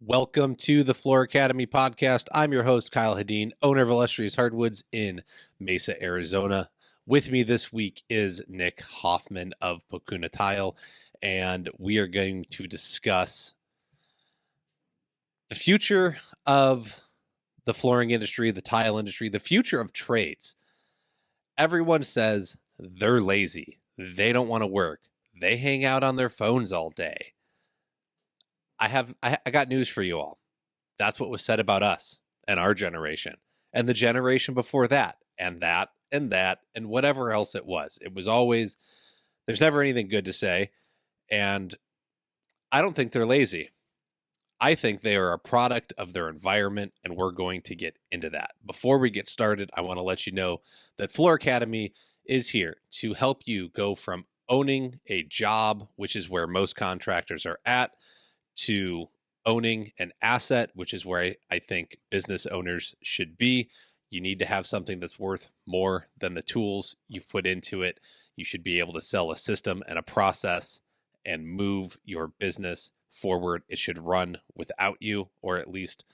Welcome to the Floor Academy podcast. I'm your host, Kyle Hadeen, owner of Illustrious Hardwoods in Mesa, Arizona. With me this week is Nick Hofmann of Pokuna Tile, and we are going to discuss the future of the flooring industry, the tile industry, the future of trades. Everyone says they're lazy. They don't want to work. They hang out on their phones all day. I got news for you all. That's what was said about us and our generation and the generation before that and that and that and whatever else it was. It was always, there's never anything good to say. And I don't think they're lazy. I think they are a product of their environment, and we're going to get into that. Before we get started, I want to let you know that Floor Academy is here to help you go from owning a job, which is where most contractors are at, to owning an asset, which is where I think business owners should be. You need to have something that's worth more than the tools you've put into it. You should be able to sell a system and a process and move your business forward. It should run without you, or at least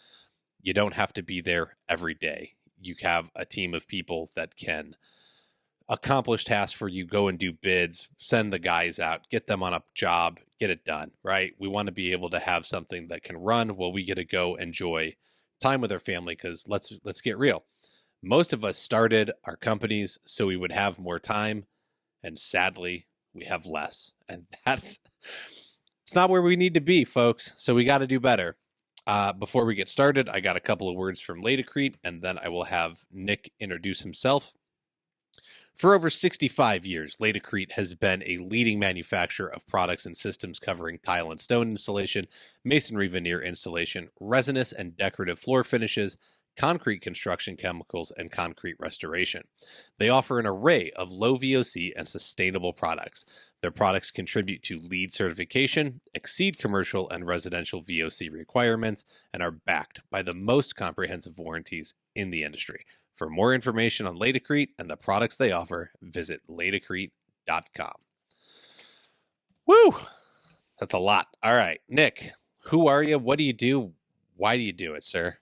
you don't have to be there every day. You have a team of people that can accomplish tasks for you, go and do bids, send the guys out, get them on a job, get it done, right? We want to be able to have something that can run while we get to go enjoy time with our family, because let's get real. Most of us started our companies so we would have more time, and sadly, we have less. And it's not where we need to be, folks. So we got to do better. Before we get started, I got a couple of words from Ladecrete, and then I will have Nick introduce himself. For over 65 years, Ladecrete has been a leading manufacturer of products and systems covering tile and stone installation, masonry veneer installation, resinous and decorative floor finishes, concrete construction chemicals, and concrete restoration. They offer an array of low VOC and sustainable products. Their products contribute to LEED certification, exceed commercial and residential VOC requirements, and are backed by the most comprehensive warranties in the industry. For more information on Ladecrete and the products they offer, visit ladecrete.com. Woo! That's a lot. All right, Nick, who are you? What do you do? Why do you do it, sir?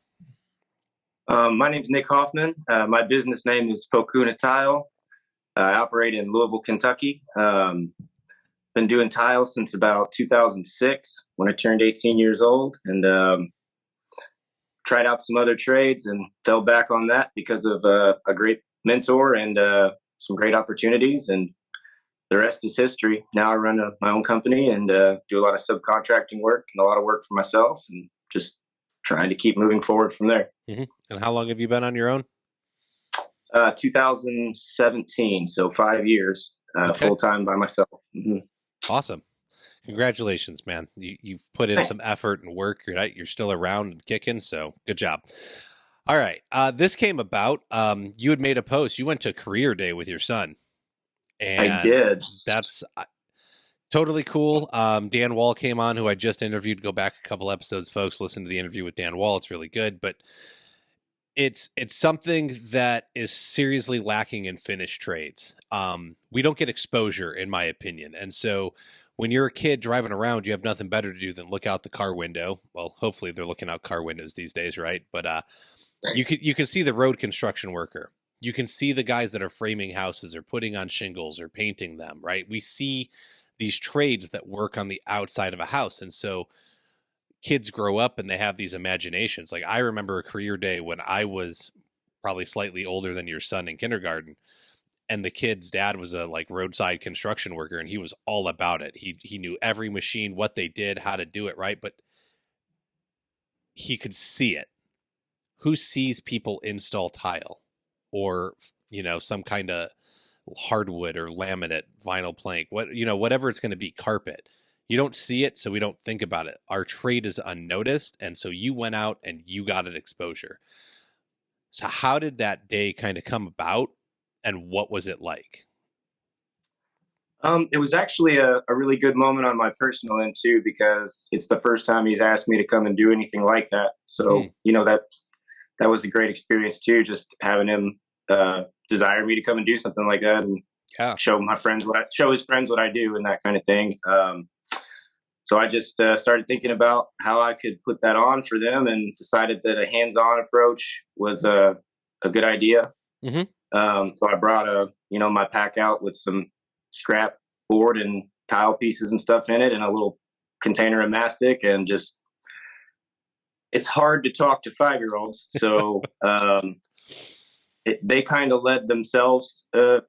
My name's Nick Hofmann. My business name is Pokuna Tile. I operate in Louisville, Kentucky. Been doing tile since about 2006 when I turned 18 years old, and tried out some other trades and fell back on that because of a great mentor and some great opportunities. And the rest is history. Now I run my own company and do a lot of subcontracting work and a lot of work for myself, and just trying to keep moving forward from there. Mm-hmm. And how long have you been on your own? 2017, so 5 years full-time by myself. Mm-hmm. Awesome. Congratulations, man. You've put in some effort and work. You're still around and kicking, so good job. All right. This came about, you had made a post. You went to career day with your son. And I did. That's totally cool. Dan Wall came on, who I just interviewed. Go back a couple episodes, folks. Listen to the interview with Dan Wall. It's really good. But it's something that is seriously lacking in finished trades. We don't get exposure, in my opinion. And so when you're a kid driving around, you have nothing better to do than look out the car window. Well, hopefully they're looking out car windows these days, right? But you can see the road construction worker. You can see the guys that are framing houses or putting on shingles or painting them, right? We see these trades that work on the outside of a house. And so kids grow up and they have these imaginations. Like, I remember a career day when I was probably slightly older than your son in kindergarten, and the kid's dad was a roadside construction worker, and he was all about it. He knew every machine, what they did, how to do it right, but he could see it. Who sees people install tile or, some kind of hardwood or laminate, vinyl plank, whatever it's going to be, carpet? You don't see it, so we don't think about it. Our trade is unnoticed, and so you went out and you got an exposure. So how did that day kind of come about? And what was it like? It was actually a really good moment on my personal end too, because it's the first time he's asked me to come and do anything like that. So, that was a great experience too, just having him desire me to come and do something like that and show his friends what I do and that kind of thing. So I just started thinking about how I could put that on for them, and decided that a hands-on approach was a good idea. Mm-hmm. So I brought my pack out with some scrap board and tile pieces and stuff in it, and a little container of mastic, and just, it's hard to talk to 5-year-olds. So they kind of led themselves through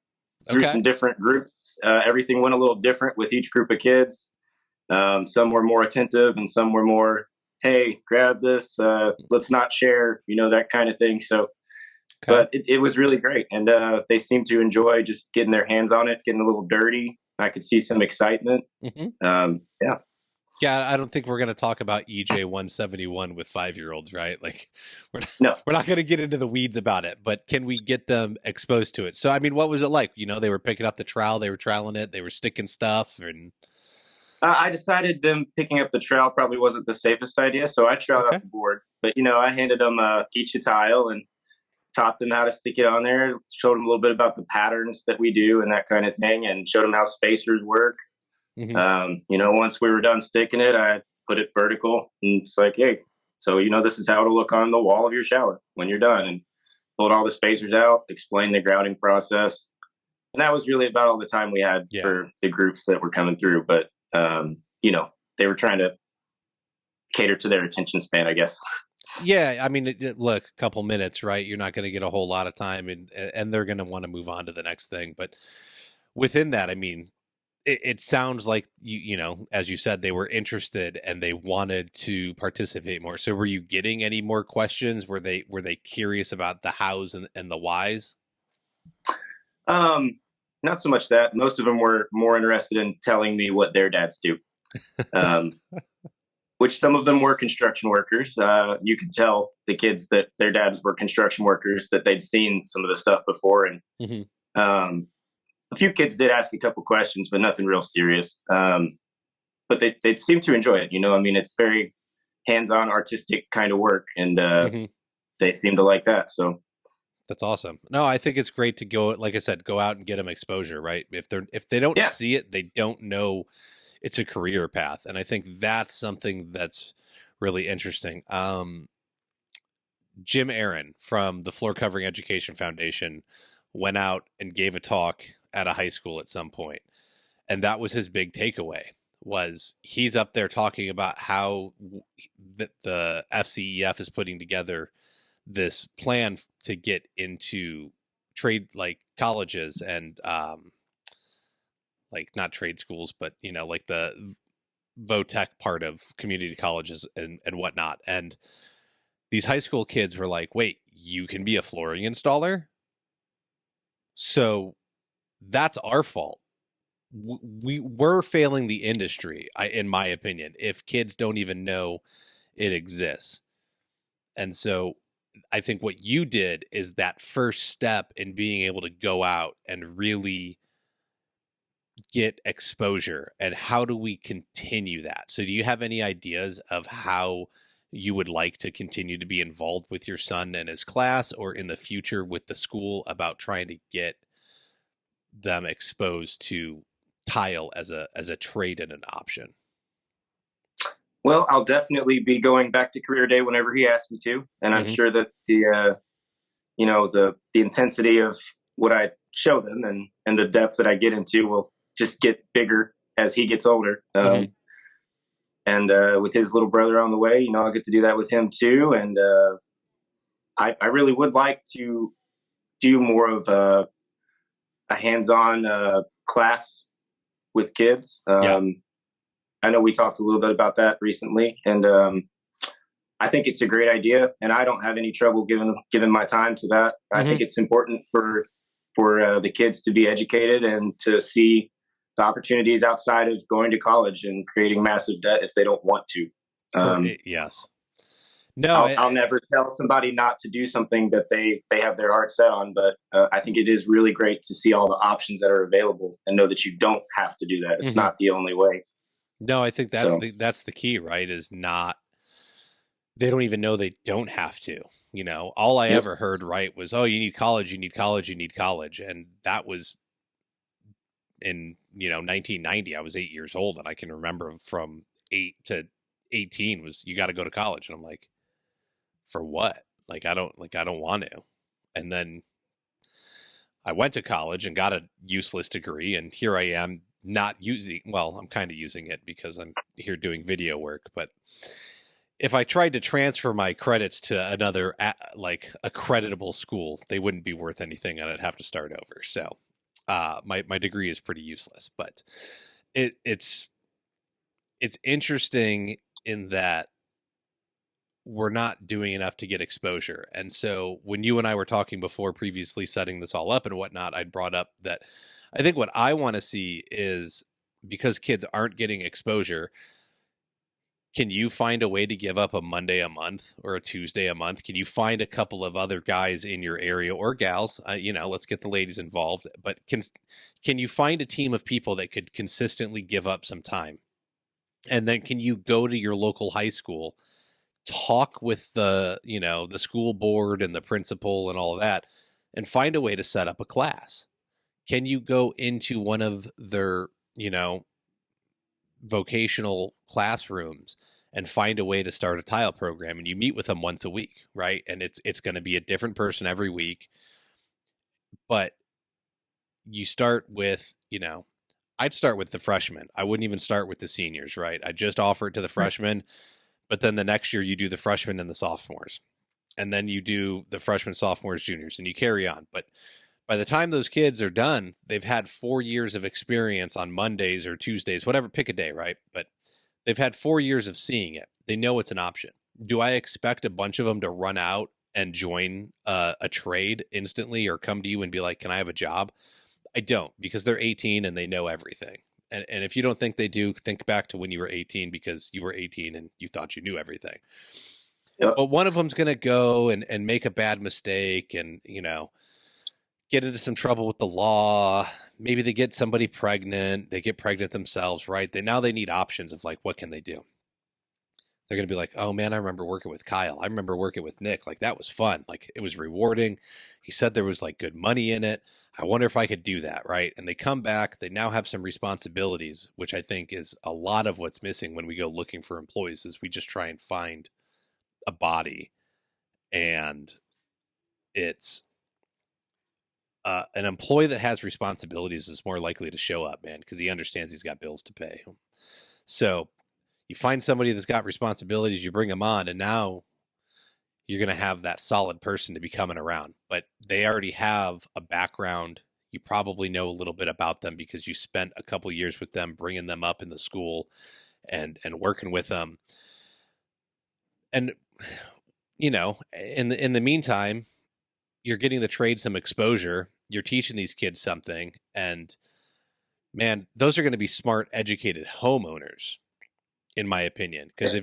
Okay. some different groups. Everything went a little different with each group of kids. Some were more attentive, and some were more, hey, grab this, let's not share, that kind of thing. So, Okay. but it was really great. And they seemed to enjoy just getting their hands on it, getting a little dirty. I could see some excitement. Mm-hmm. Yeah. Yeah, I don't think we're going to talk about EJ 171 with 5-year-olds, right? Like, No. we're not going to get into the weeds about it, but can we get them exposed to it? So, I mean, what was it like? They were picking up the trowel, they were troweling it, they were sticking stuff, and I decided them picking up the trowel probably wasn't the safest idea, so I troweled okay, out the board. But I handed them each a tile and taught them how to stick it on there. Showed them a little bit about the patterns that we do and that kind of thing, and showed them how spacers work. mm-hmm. Once we were done sticking it, I put it vertical, and it's like, hey, so this is how it'll look on the wall of your shower when you're done, and pulled all the spacers out, explained the grouting process, and that was really about all the time we had for the groups that were coming through. But they were trying to cater to their attention span, I guess. Yeah, I mean, look, a couple minutes, right? You're not going to get a whole lot of time, and they're going to want to move on to the next thing. But within that, I mean, it sounds like as you said, they were interested and they wanted to participate more. So, were you getting any more questions? Were they curious about the hows and the whys? Not so much that. Most of them were more interested in telling me what their dads do. Which some of them were construction workers. You could tell the kids that their dads were construction workers, that they'd seen some of the stuff before. And mm-hmm. A few kids did ask a couple questions, but nothing real serious. But they seem to enjoy it. I mean, it's very hands-on, artistic kind of work, and Mm-hmm. they seem to like that. So that's awesome. No, I think it's great to go, like I said, go out and get them exposure, right? If they don't see it, they don't know it's a career path. And I think that's something that's really interesting. Jim Aaron from the Floor Covering Education Foundation went out and gave a talk at a high school at some point. And that was his big takeaway, was he's up there talking about how the FCEF is putting together this plan to get into trade, like colleges and like not trade schools, but like the VOTech part of community colleges and whatnot. And these high school kids were like, wait, you can be a flooring installer? So that's our fault. We're failing the industry, in my opinion, if kids don't even know it exists. And so I think what you did is that first step in being able to go out and really get exposure. And how do we continue that? So do you have any ideas of how you would like to continue to be involved with your son and his class, or in the future with the school, about trying to get them exposed to tile as a trade and an option? Well, I'll definitely be going back to career day whenever he asks me to, and I'm sure that the intensity of what I show them and the depth that I get into will just get bigger as he gets older. And with his little brother on the way, I'll get to do that with him too. And I really would like to do more of a hands-on class with kids. I know we talked a little bit about that recently, and I think it's a great idea, and I don't have any trouble giving my time to that. I think it's important for the kids to be educated and to see the opportunities outside of going to college and creating massive debt if they don't want to. Yes. No, I'll never tell somebody not to do something that they have their heart set on, but I think it is really great to see all the options that are available and know that you don't have to do that. It's not the only way. No, I think that's the key, right? Is not, they don't even know they don't have to. All I ever heard, right, was, oh, you need college, you need college, you need college. And that was in 1990. I was 8 years old, and I can remember from 8 to 18 was you got to go to college. And I'm like, for what? I don't want to. And then I went to college and got a useless degree, and here I am not using, well, I'm kind of using it because I'm here doing video work, but if I tried to transfer my credits to another like a creditable school, they wouldn't be worth anything and I'd have to start over. So my degree is pretty useless, but it's interesting in that we're not doing enough to get exposure. And so when you and I were talking before, previously setting this all up and whatnot, I'd brought up that I think what I want to see is, because kids aren't getting exposure, can you find a way to give up a Monday a month or a Tuesday a month? Can you find a couple of other guys in your area or gals? Let's get the ladies involved. But can you find a team of people that could consistently give up some time? And then can you go to your local high school, talk with the school board and the principal and all of that, and find a way to set up a class? Can you go into one of their, vocational classrooms and find a way to start a tile program, and you meet with them once a week, right? And it's going to be a different person every week, but you start with, I'd start with the freshmen. I wouldn't even start with the seniors, right? I just offer it to the freshmen, but then the next year you do the freshmen and the sophomores, and then you do the freshmen, sophomores, juniors, and you carry on. But by the time those kids are done, they've had 4 years of experience on Mondays or Tuesdays, whatever, pick a day, right? But they've had 4 years of seeing it. They know it's an option. Do I expect a bunch of them to run out and join a trade instantly or come to you and be like, can I have a job? I don't, because they're 18 and they know everything. And if you don't think they do, think back to when you were 18, because you were 18 and you thought you knew everything. Yep. But one of them's going to go and make a bad mistake and, get into some trouble with the law. Maybe they get somebody pregnant. They get pregnant themselves, right? Now they need options of like, what can they do? They're going to be like, oh man, I remember working with Kyle. I remember working with Nick. Like, that was fun. Like, it was rewarding. He said there was like good money in it. I wonder if I could do that, right? And they come back. They now have some responsibilities, which I think is a lot of what's missing when we go looking for employees, is we just try and find a body. And it's an employee that has responsibilities is more likely to show up, man, because he understands he's got bills to pay. So you find somebody that's got responsibilities, you bring them on, and now you're going to have that solid person to be coming around. But they already have a background. You probably know a little bit about them because you spent a couple years with them, bringing them up in the school and working with them. And, in the meantime, you're getting the trade some exposure. You're teaching these kids something. And, man, those are going to be smart, educated homeowners, in my opinion. Because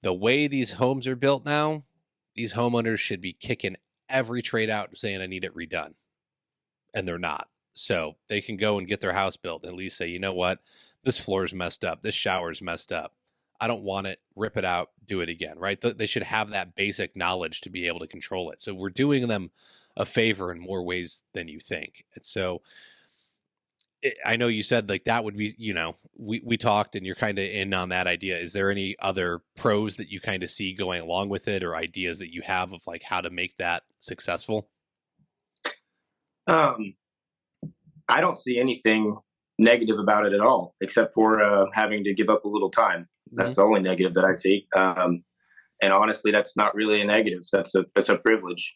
the way these homes are built now, these homeowners should be kicking every trade out and saying, I need it redone. And they're not. So they can go and get their house built and at least say, you know what? This floor's messed up. This shower's messed up. I don't want it. Rip it out. Do it again, right? They should have that basic knowledge to be able to control it. So we're doing them a favor in more ways than you think. And so I know you said like that would be, we talked and you're kind of in on that idea. Is there any other pros that you kind of see going along with it, or ideas that you have of like how to make that successful? I don't see anything negative about it at all, except for having to give up a little time. That's the only negative that I see. And honestly, that's not really a negative. That's a privilege.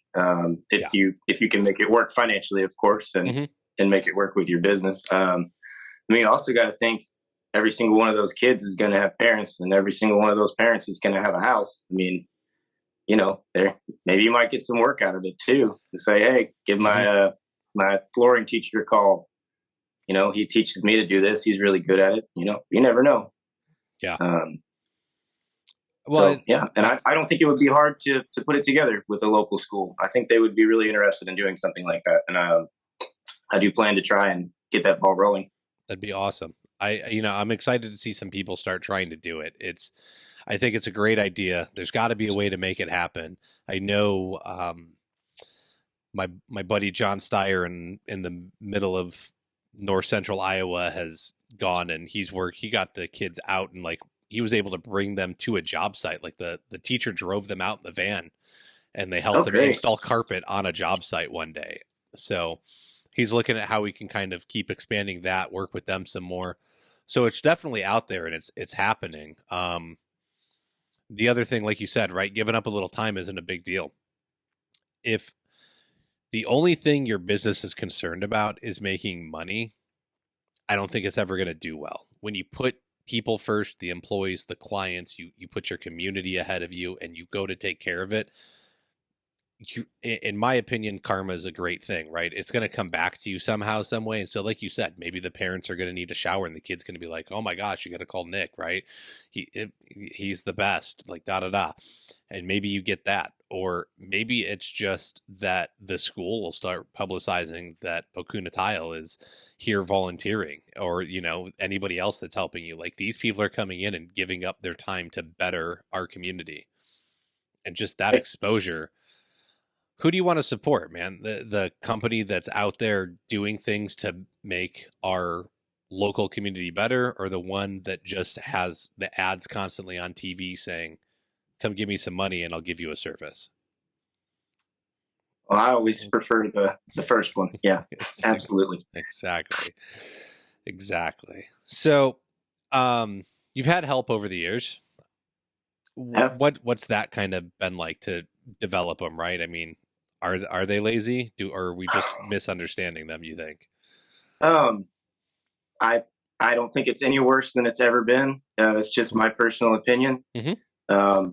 If you can make it work financially, of course, and make it work with your business. You also got to think every single one of those kids is going to have parents, and every single one of those parents is going to have a house. Maybe you might get some work out of it too. To say, hey, give my flooring teacher a call. He teaches me to do this. He's really good at it. You never know. Yeah. And I don't think it would be hard to put it together with a local school. I think they would be really interested in doing something like that. And I do plan to try and get that ball rolling. That'd be awesome. I'm excited to see some people start trying to do it. I think it's a great idea. There's got to be a way to make it happen. I know my buddy John Steyer in the middle of north central Iowa has gone and he got the kids out and like he was able to bring them to a job site. Like the teacher drove them out in the van and they helped Oh, him great. install carpet on a job site one day. So he's looking at how we can kind of keep expanding that, work with them some more. So it's definitely out there and it's happening. The other thing, like you said, right, giving up a little time isn't a big deal. If the only thing your business is concerned about is making money, I don't think it's ever going to do well. When you put people first, the employees, the clients, you put your community ahead of you and you go to take care of it, in my opinion, karma is a great thing, right? It's going to come back to you somehow, some way. And so, like you said, maybe the parents are going to need a shower, and the kid's going to be like, "Oh my gosh, you got to call Nick, right? He's the best." Like da da da, and maybe you get that, or maybe it's just that the school will start publicizing that Pokuna Tile is here volunteering, or anybody else that's helping you. Like these people are coming in and giving up their time to better our community, and just that exposure. Who do you want to support, man? The company that's out there doing things to make our local community better, or the one that just has the ads constantly on TV saying, "Come give me some money and I'll give you a service"? Well, I always prefer the first one. Yeah, absolutely. Exactly. So, you've had help over the years. What's that kind of been like to develop them, right? I mean, are they lazy? Or are we just misunderstanding them, you think? Um, I I don't think it's any worse than it's ever been. It's just my personal opinion. Mm-hmm.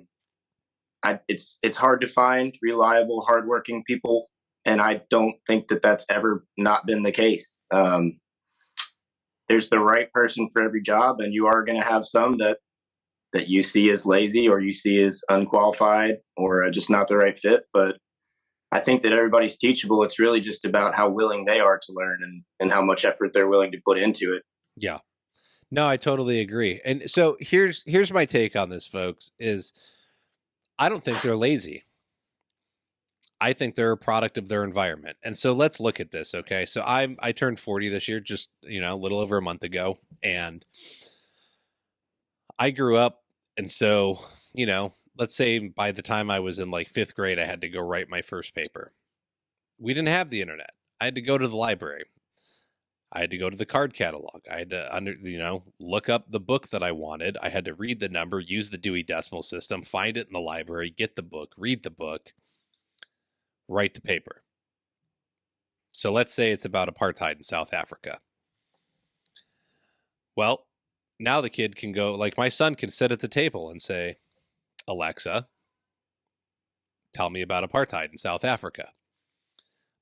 It's hard to find reliable, hardworking people, and I don't think that that's ever not been the case. There's the right person for every job, and you are going to have some that you see as lazy or you see as unqualified or just not the right fit. But I think that everybody's teachable. It's really just about how willing they are to learn and how much effort they're willing to put into it. Yeah. No, I totally agree. And so here's my take on this, folks, is I don't think they're lazy. I think they're a product of their environment. And so let's look at this, okay? So I turned 40 this year, just, a little over a month ago, and I grew up, and so, let's say by the time I was in like 5th grade, I had to go write my first paper. We didn't have the internet. I had to go to the library. I had to go to the card catalog. I had to look up the book that I wanted. I had to read the number, use the Dewey Decimal System, find it in the library, get the book, read the book, write the paper. So let's say it's about apartheid in South Africa. Well, now the kid can go, like my son can sit at the table and say, "Alexa, tell me about apartheid in South Africa."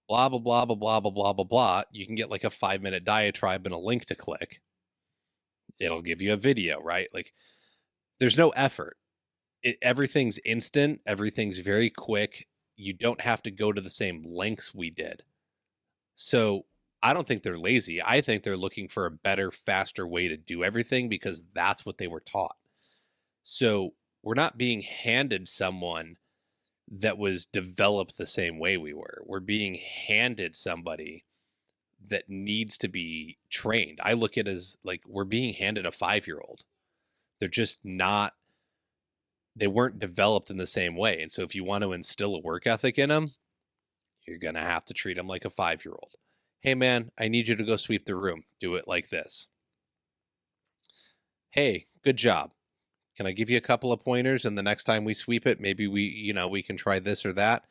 Blah, blah, blah, blah, blah, blah, blah, blah, blah. You can get like a 5-minute diatribe and a link to click. It'll give you a video, right? Like there's no effort. Everything's instant. Everything's very quick. You don't have to go to the same lengths we did. So I don't think they're lazy. I think they're looking for a better, faster way to do everything because that's what they were taught. So we're not being handed someone that was developed the same way we were. We're being handed somebody that needs to be trained. I look at it as like we're being handed a 5-year-old. They're just not, they weren't developed in the same way. And so if you want to instill a work ethic in them, you're going to have to treat them like a 5-year-old. Hey man, I need you to go sweep the room. Do it like this. Hey, good job. Can I give you a couple of pointers and the next time we sweep it, maybe we can try this or that?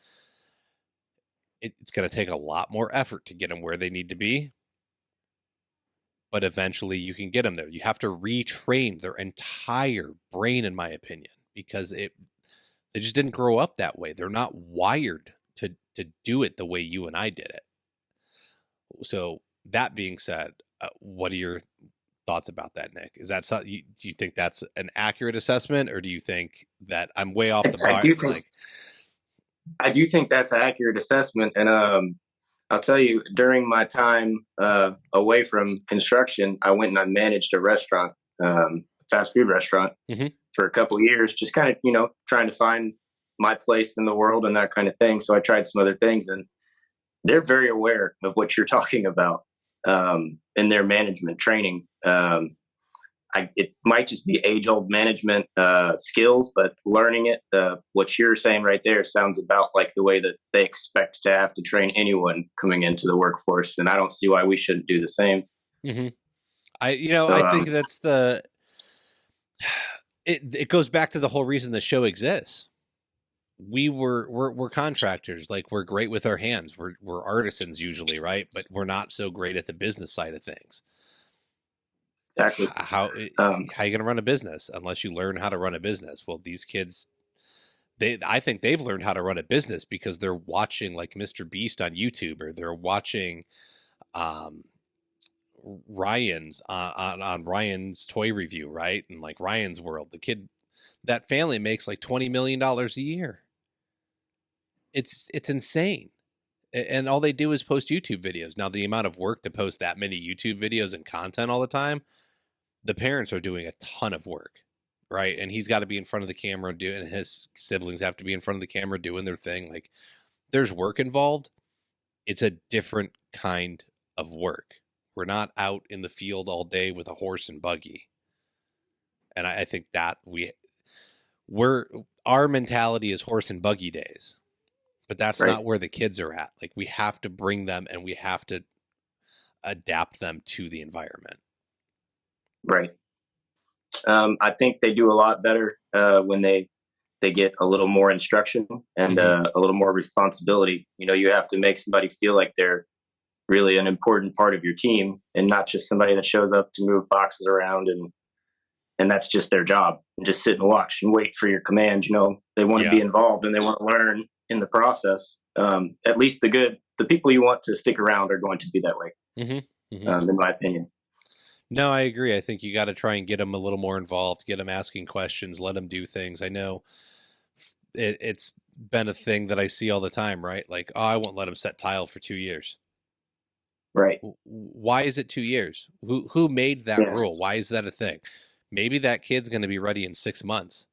It's going to take a lot more effort to get them where they need to be, but eventually you can get them there. You have to retrain their entire brain, in my opinion, because they just didn't grow up that way. They're not wired to do it the way you and I did it. So that being said, what are your thoughts about that, Nick? Is that something, do you think that's an accurate assessment, or do you think that I'm way off the bar? I do think that's an accurate assessment, and I'll tell you, during my time away from construction, I went and I managed a restaurant, fast food restaurant, for a couple of years, just kind of trying to find my place in the world and that kind of thing. So I tried some other things, and they're very aware of what you're talking about in their management training. it might just be age-old management skills, but learning it, what you're saying right there sounds about like the way that they expect to have to train anyone coming into the workforce, and I don't see why we shouldn't do the same. Mm-hmm. So, I think that's it goes back to the whole reason the show exists. We're contractors. Like, we're great with our hands. We're artisans usually, right? But we're not so great at the business side of things. exactly. How are you going to run a business unless you learn how to run a business? Well, these kids, I think they've learned how to run a business because they're watching like Mr. Beast on YouTube, or they're watching um, Ryan's on Ryan's toy review, right? And like Ryan's World, that family makes like $20 million a year. It's insane. And all they do is post YouTube videos. Now, the amount of work to post that many YouTube videos and content all the time, the parents are doing a ton of work, right? And he's got to be in front of the camera and his siblings have to be in front of the camera doing their thing. Like, there's work involved. It's a different kind of work. We're not out in the field all day with a horse and buggy. And I think that our mentality is horse and buggy days, but that's Right. not where the kids are at. Like, we have to bring them and we have to adapt them to the environment. Right. I think they do a lot better when they get a little more instruction and a little more responsibility. You know, you have to make somebody feel like they're really an important part of your team and not just somebody that shows up to move boxes around and that's just their job, and just sit and watch and wait for your command. You know, they want to be involved and they want to learn in the process. At least the people you want to stick around are going to be that way, in my opinion. No, I agree. I think you got to try and get them a little more involved, get them asking questions, let them do things. I know it's been a thing that I see all the time, right? Like, oh, I won't let them set tile for 2 years. Right. Why is it 2 years? Who made that rule? Why is that a thing? Maybe that kid's going to be ready in 6 months.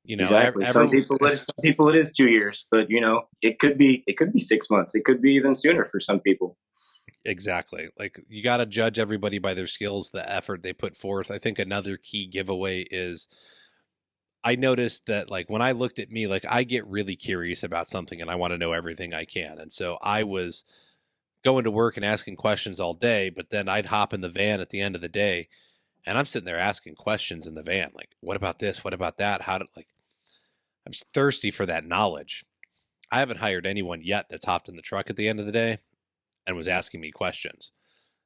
You know, exactly. Some people it is 2 years, but you know, it could be 6 months. It could be even sooner for some people. Exactly. Like, you got to judge everybody by their skills, the effort they put forth. I think another key giveaway is, I noticed that like when I looked at me, like, I get really curious about something and I want to know everything I can. And so I was going to work and asking questions all day, but then I'd hop in the van at the end of the day and I'm sitting there asking questions in the van. Like, what about this? What about that? I'm just thirsty for that knowledge. I haven't hired anyone yet that's hopped in the truck at the end of the day and was asking me questions.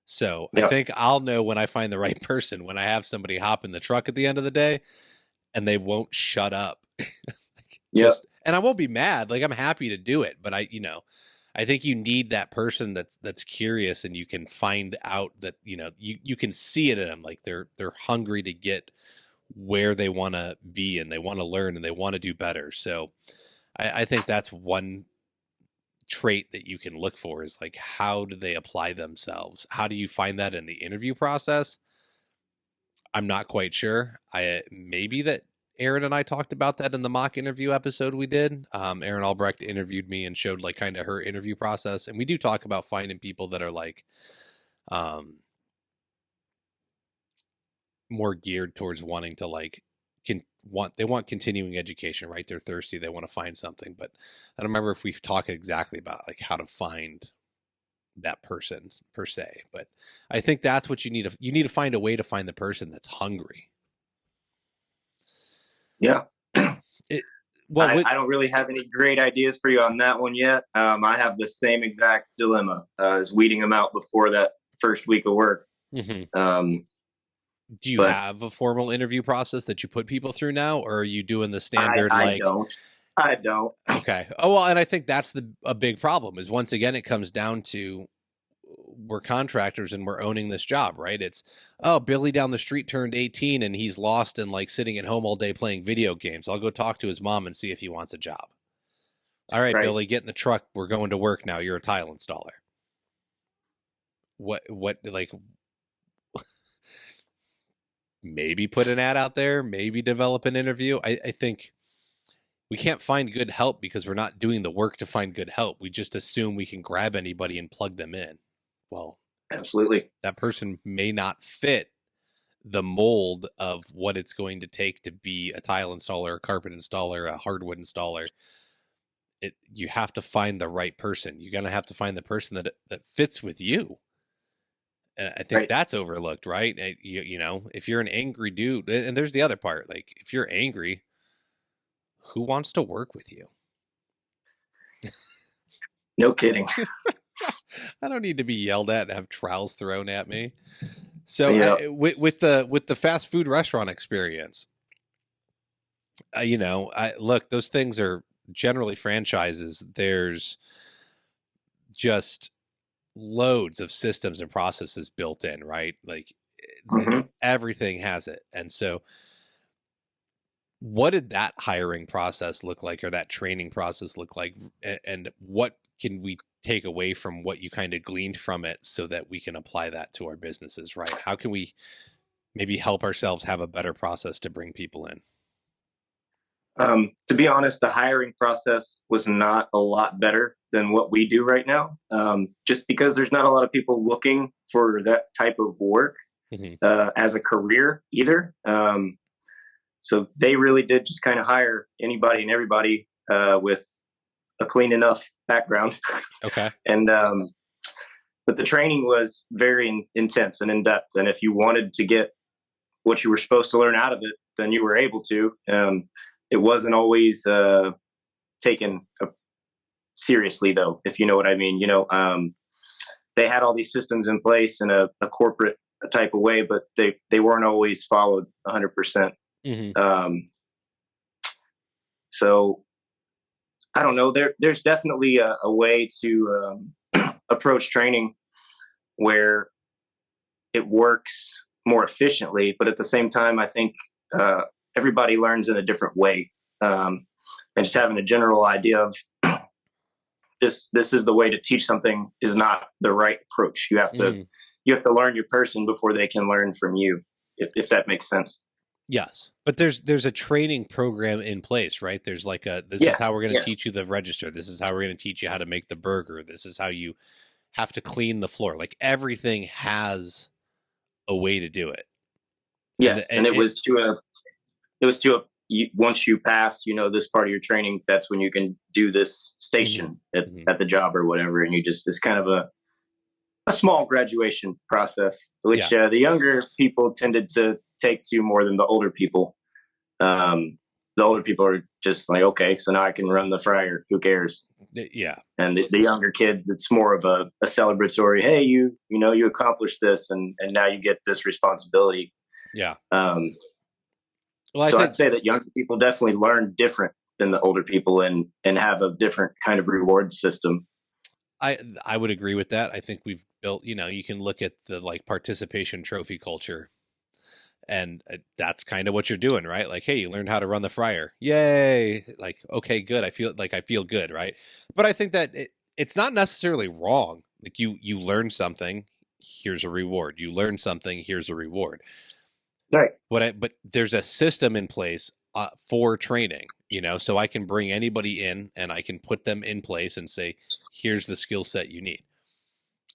So I think I'll know when I find the right person, when I have somebody hop in the truck at the end of the day and they won't shut up. And I won't be mad. Like, I'm happy to do it, but I think you need that person that's curious, and you can find out that, you can see it in them. Like, they're hungry to get where they want to be, and they want to learn, and they want to do better. So I think that's one trait that you can look for, is like, how do they apply themselves? How do you find that in the interview process? I'm not quite sure. Maybe that Aaron and I talked about that in the mock interview episode we did. Aaron Albrecht interviewed me and showed like kind of her interview process. And we do talk about finding people that are like more geared towards wanting to like they want continuing education, right? They're thirsty. They want to find something. But I don't remember if we've talked exactly about like how to find that person per se. But I think that's what you need. You need to find a way to find the person that's hungry. Yeah. I don't really have any great ideas for you on that one yet. I have the same exact dilemma as weeding them out before that first week of work. Do you have a formal interview process that you put people through now, or are you doing the standard? I don't. Okay. Oh, well, and I think that's a big problem, is once again, it comes down to, we're contractors and we're owning this job, right? It's, oh, Billy down the street turned 18 and he's lost and like sitting at home all day playing video games. I'll go talk to his mom and see if he wants a job. All right, Billy, get in the truck. We're going to work now. You're a tile installer. What, like, maybe put an ad out there, maybe develop an interview. I think we can't find good help because we're not doing the work to find good help. We just assume we can grab anybody and plug them in. Well, absolutely. That person may not fit the mold of what it's going to take to be a tile installer, a carpet installer, a hardwood installer. You have to find the right person. You're going to have to find the person that fits with you. And I think Right. that's overlooked, right? If you're an angry dude, and there's the other part, like if you're angry, who wants to work with you? No kidding. I don't need to be yelled at and have trowels thrown at me. So Yeah. with the fast food restaurant experience, I look, those things are generally franchises. There's just loads of systems and processes built in, right? Like Mhm. everything has it. And so what did that hiring process look like, or that training process look like? And what can we take away from what you kind of gleaned from it so that we can apply that to our businesses, right? How can we maybe help ourselves have a better process to bring people in? To be honest, the hiring process was not a lot better than what we do right now, just because there's not a lot of people looking for that type of work Mm-hmm. as a career either. So they really did just kind of hire anybody and everybody with a clean enough background. Okay. And but the training was very intense and in depth. And if you wanted to get what you were supposed to learn out of it, then you were able to. It wasn't always taken seriously, though, if you know what I mean. They had all these systems in place in a corporate type of way, but they weren't always followed 100%. Mm-hmm. So I don't know. There's definitely a way to approach training where it works more efficiently, but at the same time, I think everybody learns in a different way, and just having a general idea of this is the way to teach something is not the right approach. You have to learn your person before they can learn from you, if that makes sense. Yes, but there's a training program in place, right? There's like this is how we're going to teach you the register. This is how we're going to teach you how to make the burger. This is how you have to clean the floor. Like everything has a way to do it. Yes, and it was to a once you pass, this part of your training, that's when you can do this station at the job or whatever, and it's kind of a small graduation process, which the younger people tended to take to more than the older people. The older people are just like, okay, so now I can run the fryer. Who cares? Yeah. And the younger kids, it's more of a celebratory. Hey, you accomplished this, and now you get this responsibility. Yeah. So I'd say that younger people definitely learn different than the older people, and have a different kind of reward system. I would agree with that. I think we've built, you can look at the like participation trophy culture, and that's kind of what you're doing, right? Like, hey, you learned how to run the fryer. Yay. Like, okay, good. I feel good. Right. But I think that it's not necessarily wrong. Like you learn something, here's a reward. You learn something, here's a reward. Right. But there's a system in place for training, so I can bring anybody in and I can put them in place and say, here's the skill set you need.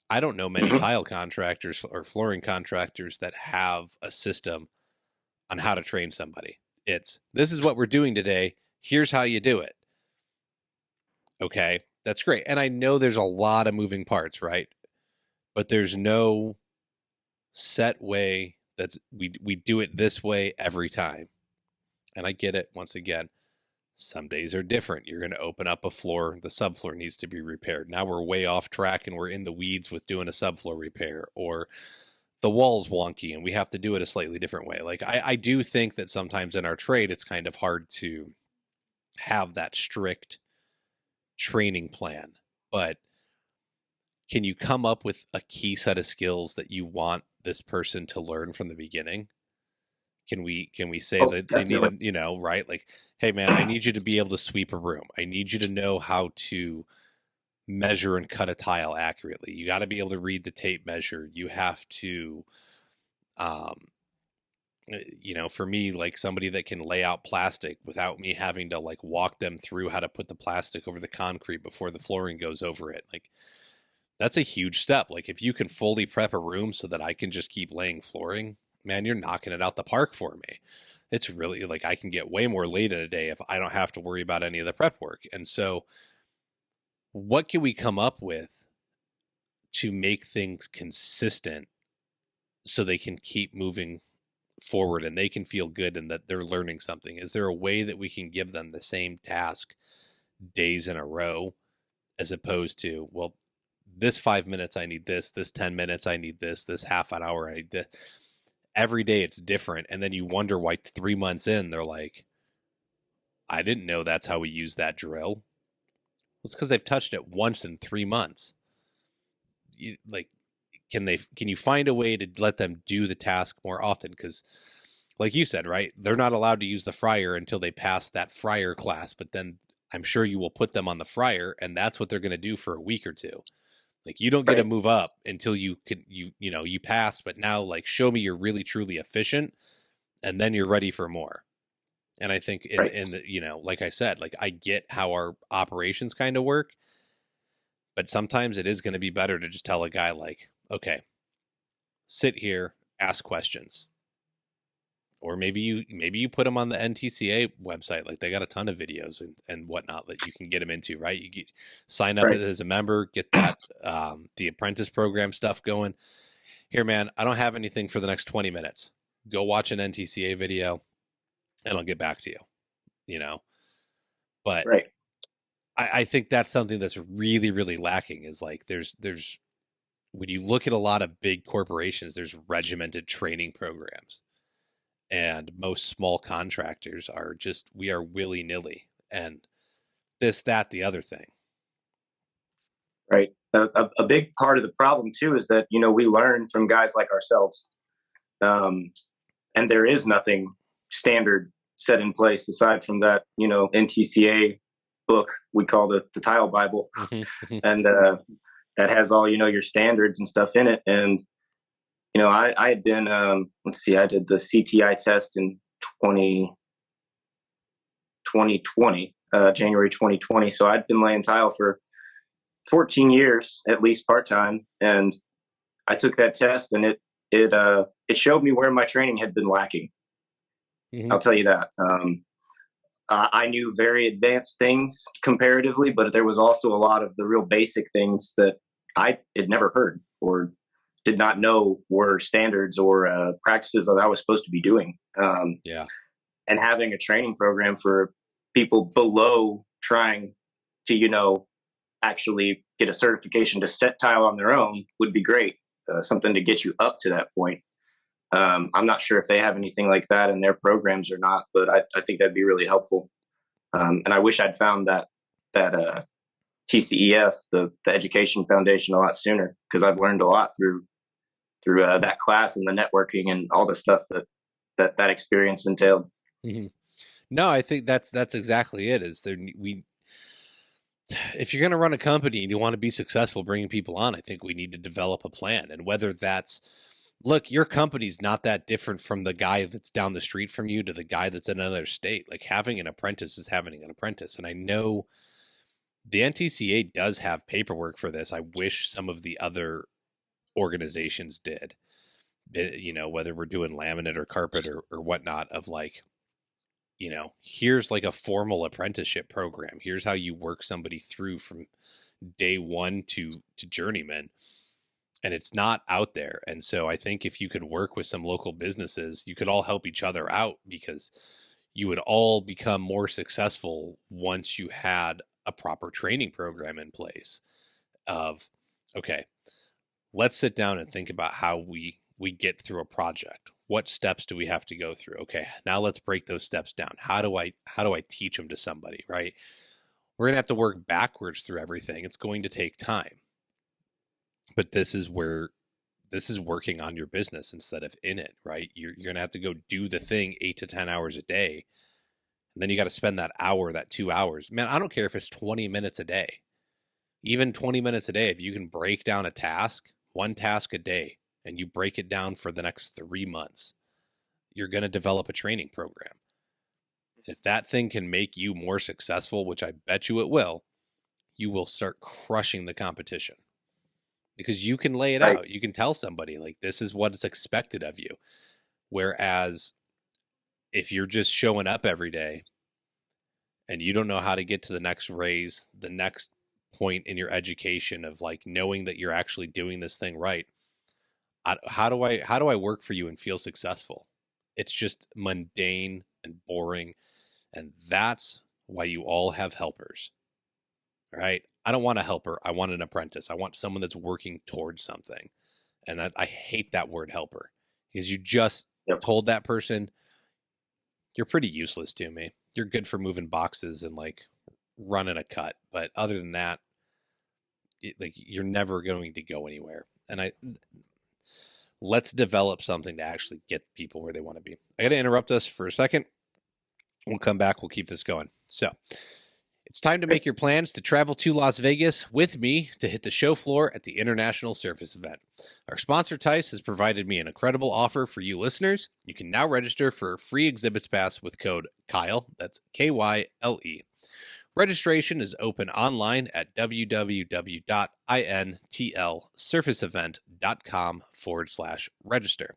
I don't know many tile contractors or flooring contractors that have a system on how to train somebody. This is what we're doing today. Here's how you do it. Okay, that's great. And I know there's a lot of moving parts, right? But there's no set way we do it this way every time. And I get it. Once again, some days are different. You're going to open up a floor. The subfloor needs to be repaired. Now we're way off track and we're in the weeds with doing a subfloor repair, or the wall's wonky and we have to do it a slightly different way. Like I do think that sometimes in our trade, it's kind of hard to have that strict training plan, but can you come up with a key set of skills that you want this person to learn from the beginning? Can we say that definitely. they need, right? Like, hey man, I need you to be able to sweep a room. I need you to know how to measure and cut a tile accurately. You got to be able to read the tape measure. You have to, for me, like somebody that can lay out plastic without me having to like walk them through how to put the plastic over the concrete before the flooring goes over it. Like that's a huge step. Like if you can fully prep a room so that I can just keep laying flooring, man, you're knocking it out the park for me. It's really like I can get way more late in a day if I don't have to worry about any of the prep work. And so what can we come up with to make things consistent so they can keep moving forward and they can feel good and that they're learning something? Is there a way that we can give them the same task days in a row as opposed to, well, this 5 minutes I need this 10 minutes I need this half an hour I need this. Every day it's different, and then you wonder why 3 months in they're like, I didn't know that's how we use that drill. It's because they've touched it once in 3 months. Like, can you find a way to let them do the task more often? Because like you said, right, they're not allowed to use the fryer until they pass that fryer class, but then I'm sure you will put them on the fryer and that's what they're going to do for a week or two. Like, you don't get to move up until you pass, but now, like, show me you're really truly efficient, and then you're ready for more. And I think in the, like I said, like, I get how our operations kind of work, but sometimes it is going to be better to just tell a guy like, okay, sit here, ask questions. Or maybe you put them on the NTCA website. Like, they got a ton of videos and whatnot that you can get them into, right? You sign up as a member, get that the apprentice program stuff going. Here, man, I don't have anything for the next 20 minutes. Go watch an NTCA video, and I'll get back to you. But I think that's something that's really, really lacking. Is like there's when you look at a lot of big corporations, there's regimented training programs. And most small contractors we are willy-nilly and this, that, the other thing. Right. A big part of the problem too is that, we learn from guys like ourselves. And there is nothing standard set in place aside from that, NTCA book we call the Tile Bible. And that has all, your standards and stuff in it. And I had been, I did the CTI test in 2020, January 2020. So I'd been laying tile for 14 years, at least part-time. And I took that test and it showed me where my training had been lacking. I'll tell you that. I knew very advanced things comparatively, but there was also a lot of the real basic things that I had never heard or did not know were standards or practices that I was supposed to be doing. And having a training program for people below trying to, actually get a certification to set tile on their own would be great. Something to get you up to that point. I'm not sure if they have anything like that in their programs or not, but I think that'd be really helpful. And I wish I'd found that TCEF, the Education Foundation, a lot sooner, because I've learned a lot through that class and the networking and all the stuff that experience entailed. No, I think that's exactly it. If you're going to run a company and you want to be successful bringing people on, I think we need to develop a plan. And whether that's, look, your company's not that different from the guy that's down the street from you to the guy that's in another state. Like, having an apprentice is having an apprentice. And I know the NTCA does have paperwork for this. I wish some of the other organizations did, whether we're doing laminate or carpet or whatnot, of like, here's like a formal apprenticeship program. Here's how you work somebody through from day one to journeyman. And it's not out there. And so I think if you could work with some local businesses, you could all help each other out, because you would all become more successful once you had a proper training program in place of, okay, let's sit down and think about how we get through a project. What steps do we have to go through? Okay, now let's break those steps down. How do I teach them to somebody, right? We're going to have to work backwards through everything. It's going to take time. But this is working on your business instead of in it, right? You're going to have to go do the thing 8 to 10 hours a day. And then you got to spend that hour, that 2 hours. Man, I don't care if it's 20 minutes a day. Even 20 minutes a day, if you can break down a task, one task a day, and you break it down for the next 3 months, you're going to develop a training program. If that thing can make you more successful, which I bet you it will, you will start crushing the competition, because you can lay it out. You can tell somebody, like, this is what is expected of you. Whereas if you're just showing up every day and you don't know how to get to the next raise, the next point in your education of like knowing that you're actually doing this thing right, how do I work for you and feel successful? It's just mundane and boring, and that's why you all have helpers. All right? I don't want a helper. I want an apprentice. I want someone that's working towards something. And I hate that word helper, because you just Yep. told that person, you're pretty useless to me. You're good for moving boxes and like running a cut, but other than that, like you're never going to go anywhere. And let's develop something to actually get people where they want to be. I got to interrupt us for a second. We'll come back. We'll keep this going. So it's time to make your plans to travel to Las Vegas with me to hit the show floor at the International Surface event. Our sponsor, Tice, has provided me an incredible offer for you listeners. You can now register for a free exhibits pass with code Kyle. That's KYLE. Registration is open online at www.intlsurfaceevent.com/register.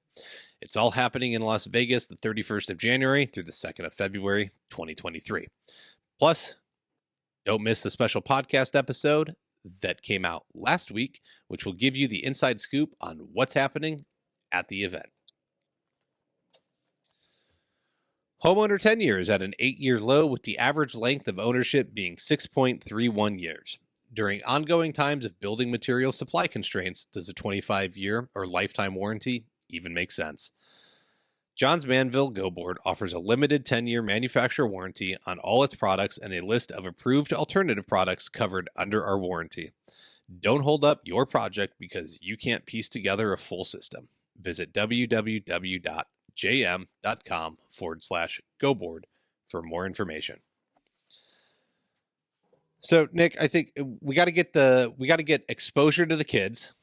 It's all happening in Las Vegas the 31st of January through the 2nd of February, 2023. Plus, don't miss the special podcast episode that came out last week, which will give you the inside scoop on what's happening at the event. Homeowner tenure is at an 8-year low, with the average length of ownership being 6.31 years. During ongoing times of building material supply constraints, does a 25-year or lifetime warranty even make sense? John's Manville Go Board offers a limited 10-year manufacturer warranty on all its products and a list of approved alternative products covered under our warranty. Don't hold up your project because you can't piece together a full system. Visit www.jm.com/GoBoard for more information. So, Nick, I think we got to get exposure to the kids.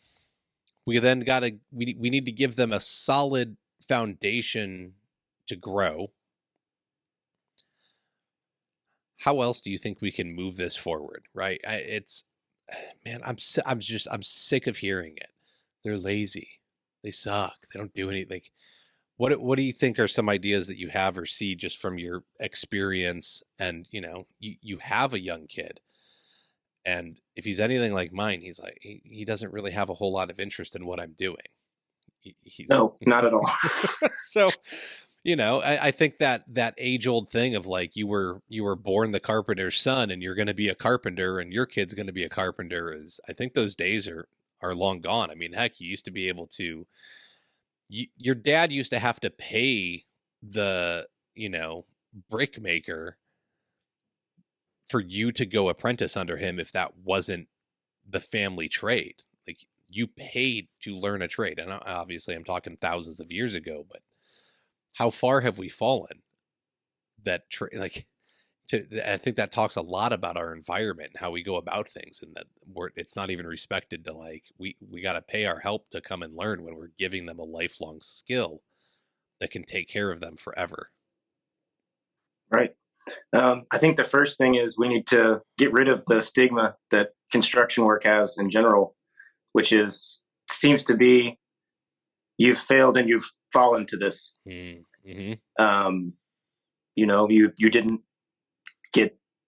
We then we need to give them a solid foundation to grow. How else do you think we can move this forward? Right? I'm sick of hearing it. They're lazy. They suck. They don't do anything. What do you think are some ideas that you have or see just from your experience? And you have a young kid, and if he's anything like mine, he's like he doesn't really have a whole lot of interest in what I'm doing. No, not at all. So, I think that age old thing of like you were born the carpenter's son and you're going to be a carpenter and your kid's going to be a carpenter I think those days are long gone. I mean, heck, you used to be able to. Your dad used to have to pay the brick maker for you to go apprentice under him if that wasn't the family trade. Like, you paid to learn a trade. And obviously I'm talking thousands of years ago, but how far have we fallen? I think that talks a lot about our environment and how we go about things, and that it's not even respected to like, we got to pay our help to come and learn when we're giving them a lifelong skill that can take care of them forever. Right. I think the first thing is we need to get rid of the stigma that construction work has in general, which seems to be you've failed and you've fallen to this. Mm-hmm.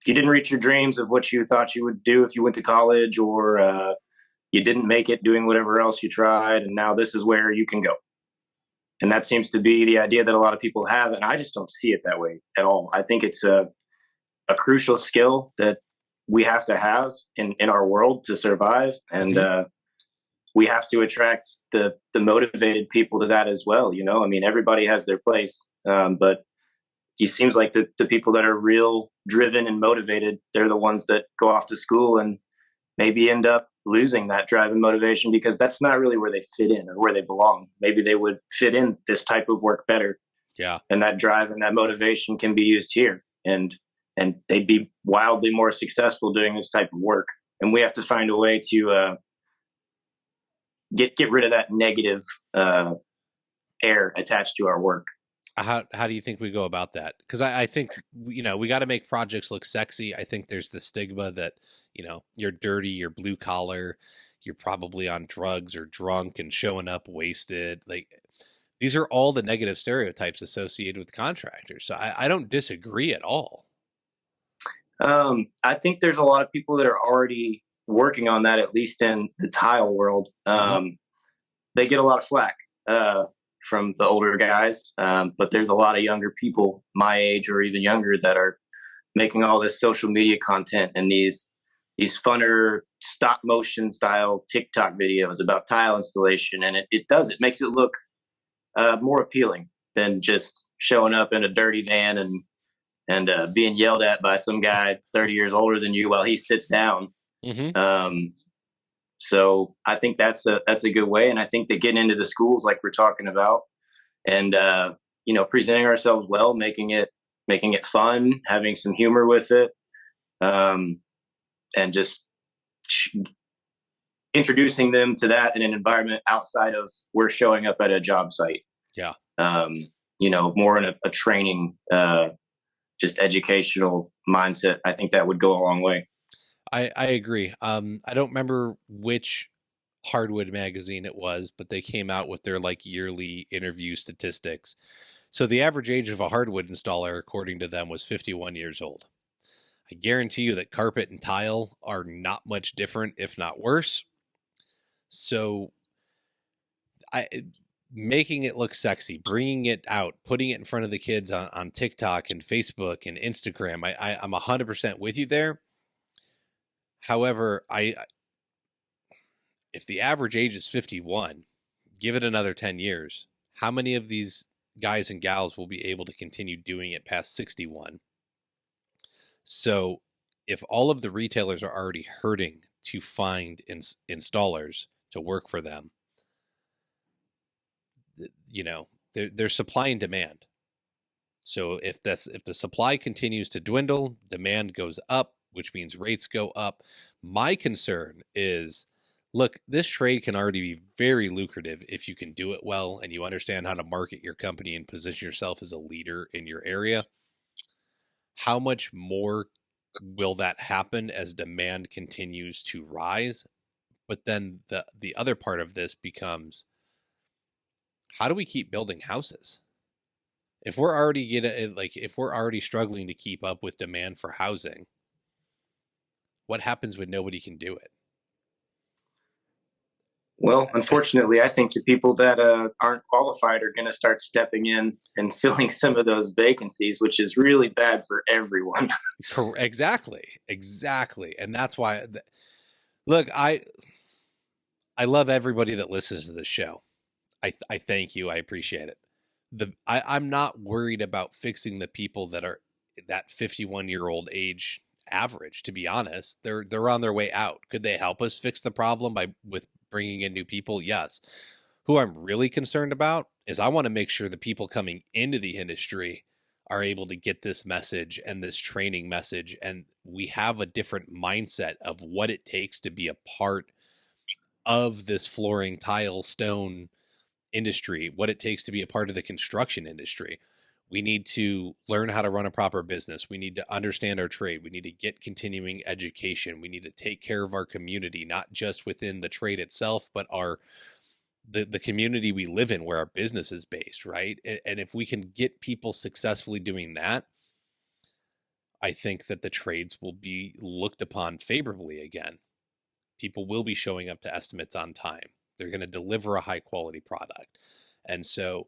You didn't reach your dreams of what you thought you would do if you went to college, or you didn't make it doing whatever else you tried, and now this is where you can go. And that seems to be the idea that a lot of people have, and I just don't see it that way at all. I think it's a crucial skill that we have to have in our world to survive, and we have to attract the motivated people to that as well. I mean, everybody has their place, but it seems like the people that are real driven and motivated, they're the ones that go off to school and maybe end up losing that drive and motivation because that's not really where they fit in or where they belong. Maybe they would fit in this type of work better. Yeah. And that drive and that motivation can be used here, and they'd be wildly more successful doing this type of work. And we have to find a way to get rid of that negative air attached to our work. How do you think we go about that? Because I think, we got to make projects look sexy. I think there's the stigma that, you're dirty, you're blue collar, you're probably on drugs or drunk and showing up wasted. Like, These are all the negative stereotypes associated with contractors. So I don't disagree at all. I think there's a lot of people that are already working on that, at least in the tile world. They get a lot of flack from the older guys, but there's a lot of younger people my age or even younger that are making all this social media content and these funner stop motion style TikTok videos about tile installation, and it makes it look more appealing than just showing up in a dirty van and being yelled at by some guy 30 years older than you while he sits down. So I think that's a good way, and I think that getting into the schools like we're talking about, and presenting ourselves well, making it fun, having some humor with it, and just introducing them to that in an environment outside of we're showing up at a job site. Yeah. More in a training, just educational mindset. I think that would go a long way. I agree. I don't remember which hardwood magazine it was, but they came out with their like yearly interview statistics. So the average age of a hardwood installer, according to them, was 51 years old. I guarantee you that carpet and tile are not much different, if not worse. So making it look sexy, bringing it out, putting it in front of the kids on TikTok and Facebook and Instagram, I'm 100% with you there. However, if the average age is 51, give it another 10 years. How many of these guys and gals will be able to continue doing it past 61? So if all of the retailers are already hurting to find installers to work for them, there's supply and demand. So if the supply continues to dwindle, demand goes up, which means rates go up. My concern is, look, this trade can already be very lucrative if you can do it well and you understand how to market your company and position yourself as a leader in your area. How much more will that happen as demand continues to rise? But then the other part of this becomes, how do we keep building houses? If we're already struggling to keep up with demand for housing, what happens when nobody can do it? Well, unfortunately, I think the people that aren't qualified are going to start stepping in and filling some of those vacancies, which is really bad for everyone. Exactly. And that's why, look, I love everybody that listens to this show. I thank you. I appreciate it. I'm not worried about fixing the people that are that 51-year-old age average. To be honest, they're on their way out. Could they help us fix the problem with bringing in new people? Yes. Who I'm really concerned about is I want to make sure the people coming into the industry are able to get this message and this training message, and we have a different mindset of what it takes to be a part of this flooring, tile, stone industry, what it takes to be a part of the construction industry. We need to learn how to run a proper business. We need to understand our trade. We need to get continuing education. We need to take care of our community, not just within the trade itself, but the community we live in where our business is based, right? And if we can get people successfully doing that, I think that the trades will be looked upon favorably again. People will be showing up to estimates on time. They're going to deliver a high quality product. And so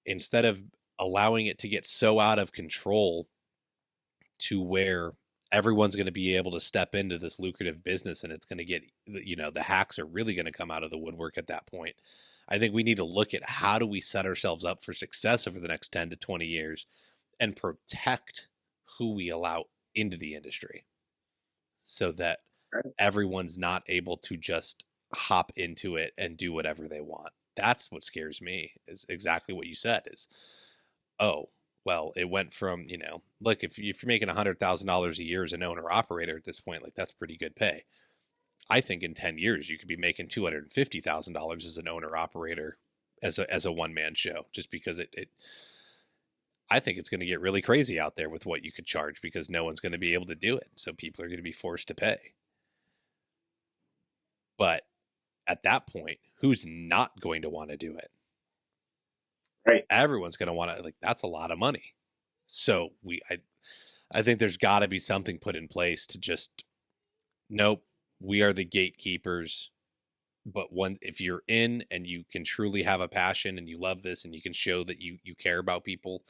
instead of allowing it to get so out of control to where everyone's going to be able to step into this lucrative business and it's going to get, the hacks are really going to come out of the woodwork at that point. I think we need to look at how do we set ourselves up for success over the next 10 to 20 years and protect who we allow into the industry so that everyone's not able to just hop into it and do whatever they want. That's what scares me, is exactly what you said is, oh, well, it went from, look, if you're making $100,000 a year as an owner operator at this point, like that's pretty good pay. I think in 10 years, you could be making $250,000 as an owner operator as a one-man show, just because I think it's going to get really crazy out there with what you could charge because no one's going to be able to do it. So people are going to be forced to pay. But at that point, who's not going to want to do it? Right. Everyone's going to want to, like, that's a lot of money. So I think there's got to be something put in place to just, nope, we are the gatekeepers. But if you're in and you can truly have a passion and you love this and you can show that you care about people,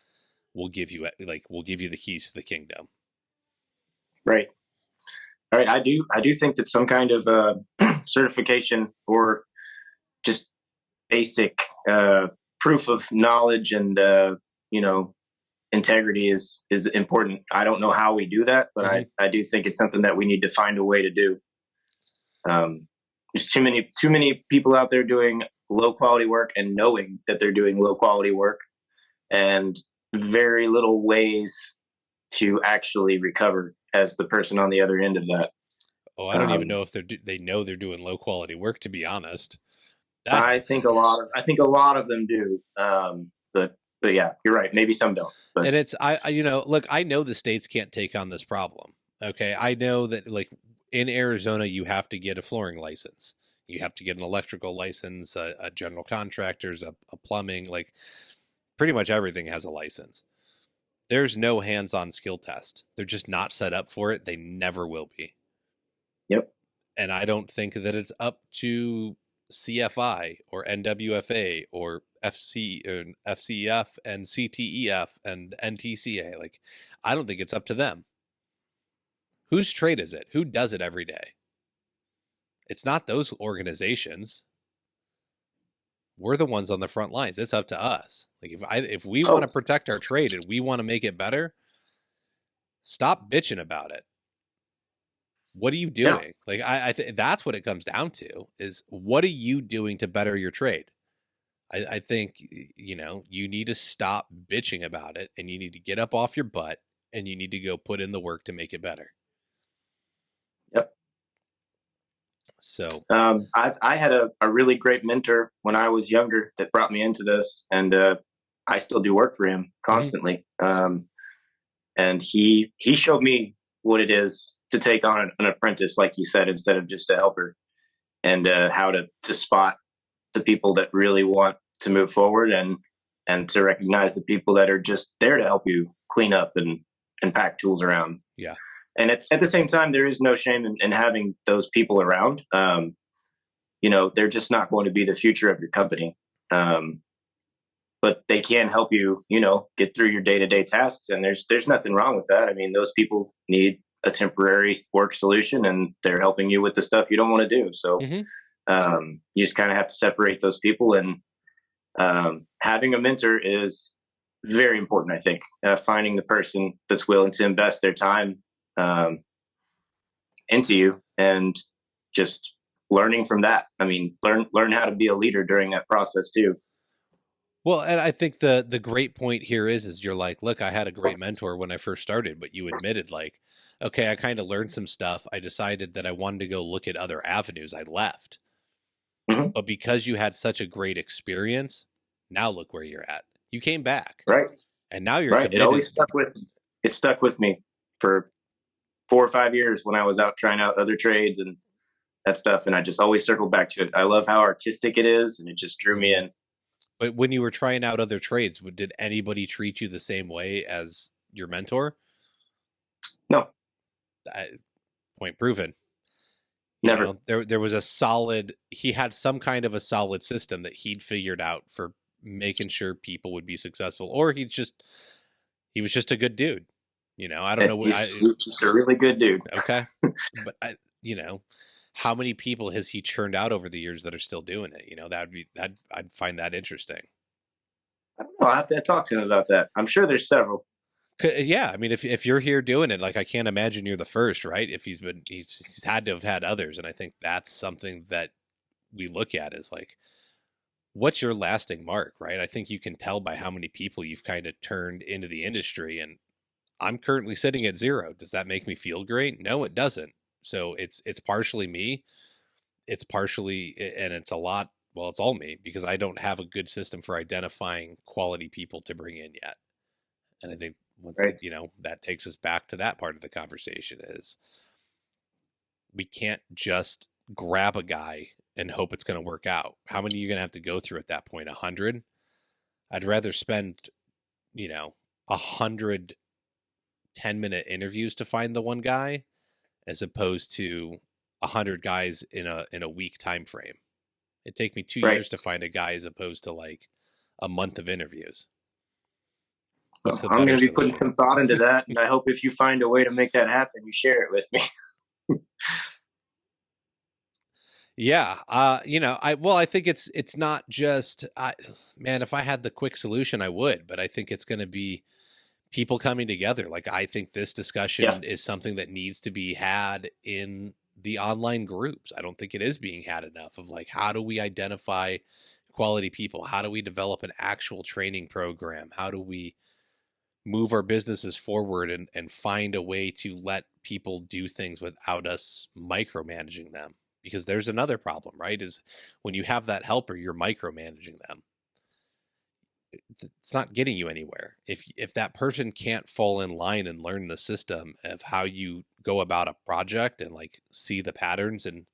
we'll give you the keys to the kingdom. Right. All right. I do think that some kind of certification or just basic proof of knowledge and integrity is important. I don't know how we do that, but I do think it's something that we need to find a way to do. There's too many people out there doing low quality work and knowing that they're doing low quality work, and very little ways to actually recover as the person on the other end of that. Oh, I don't even know if they know they're doing low quality work, to be honest. I think a lot of them do. But yeah, you're right. Maybe some don't. But. And it's look, I know the states can't take on this problem. Okay, I know that, like, in Arizona, you have to get a flooring license, you have to get an electrical license, a general contractor's, a plumbing, like pretty much everything has a license. There's no hands-on skill test. They're just not set up for it. They never will be. Yep. And I don't think that it's up to CFI or NWFA or FCEF and CTEF and NTCA. Like, I don't think it's up to them. Whose trade is it? Who does it every day? It's not those organizations. We're the ones on the front lines. It's up to us. Like, if we want to protect our trade and we want to make it better, stop bitching about it. What are you doing? Yeah. Like, I think that's what it comes down to, is what are you doing to better your trade? I think, you need to stop bitching about it, and you need to get up off your butt and you need to go put in the work to make it better. Yep. So I had a really great mentor when I was younger that brought me into this, and I still do work for him constantly. And he showed me what it is to take on an apprentice, like you said, instead of just a helper, and how to spot the people that really want to move forward, and to recognize the people that are just there to help you clean up and pack tools around. Yeah. And at the same time, there is no shame in having those people around. They're just not going to be the future of your company. But they can help you, get through your day-to-day tasks. And there's nothing wrong with that. I mean, those people need a temporary work solution, and they're helping you with the stuff you don't want to do. So you just kind of have to separate those people. And having a mentor is very important, I think. Finding the person that's willing to invest their time into you, and just learning from that. I mean, learn how to be a leader during that process too. Well, and I think the great point here is you're like, look, I had a great mentor when I first started, but you admitted, like, okay, I kind of learned some stuff. I decided that I wanted to go look at other avenues. I left. But because you had such a great experience, now look where you're at. You came back. Right. And now you're committed. It always stuck with me for 4 or 5 years when I was out trying out other trades and that stuff. And I just always circled back to it. I love how artistic it is, and it just drew me in. But when you were trying out other trades, did anybody treat you the same way as your mentor? No. Point proven. Never. There was he had some kind of a solid system that he'd figured out for making sure people would be successful, or he was just a good dude. I don't know. He's just a really good dude. Okay. But how many people has he churned out over the years that are still doing it? I'd find that interesting. I don't know. I'll have to talk to him about that. I'm sure there's several. Yeah, I mean, if you're here doing it, like, I can't imagine you're the first, right? If he's had to have had others, and I think that's something that we look at is, like, what's your lasting mark, right? I think you can tell by how many people you've kind of turned into the industry, and I'm currently sitting at 0. Does that make me feel great? No, it doesn't. So it's partially me. It's partially, and it's a lot. Well, it's all me, because I don't have a good system for identifying quality people to bring in yet. And I think that takes us back to that part of the conversation is we can't just grab a guy and hope it's going to work out. How many are you going to have to go through at that point? 100? I'd rather spend, 100 10-minute interviews to find the one guy as opposed to 100 guys in a week time frame. It'd take me 2 years Right. to find a guy as opposed to like a month of interviews. What's Well, the I'm better going to be putting solution? some thought into that, and I hope if you find a way to make that happen, you share it with me. Yeah, I think it's not just man, if I had the quick solution I would, but I think it's going to be people coming together. Like I think this Yeah. discussion is something that needs to be had in the online groups. I don't think it is being had enough of like how do we identify quality people? How do we develop an actual training program? How do we move our businesses forward and find a way to let people do things without us micromanaging them? Because there's another problem, right? Is when you have that helper, you're micromanaging them. It's not getting you anywhere. If that person can't fall in line and learn the system of how you go about a project and like see the patterns and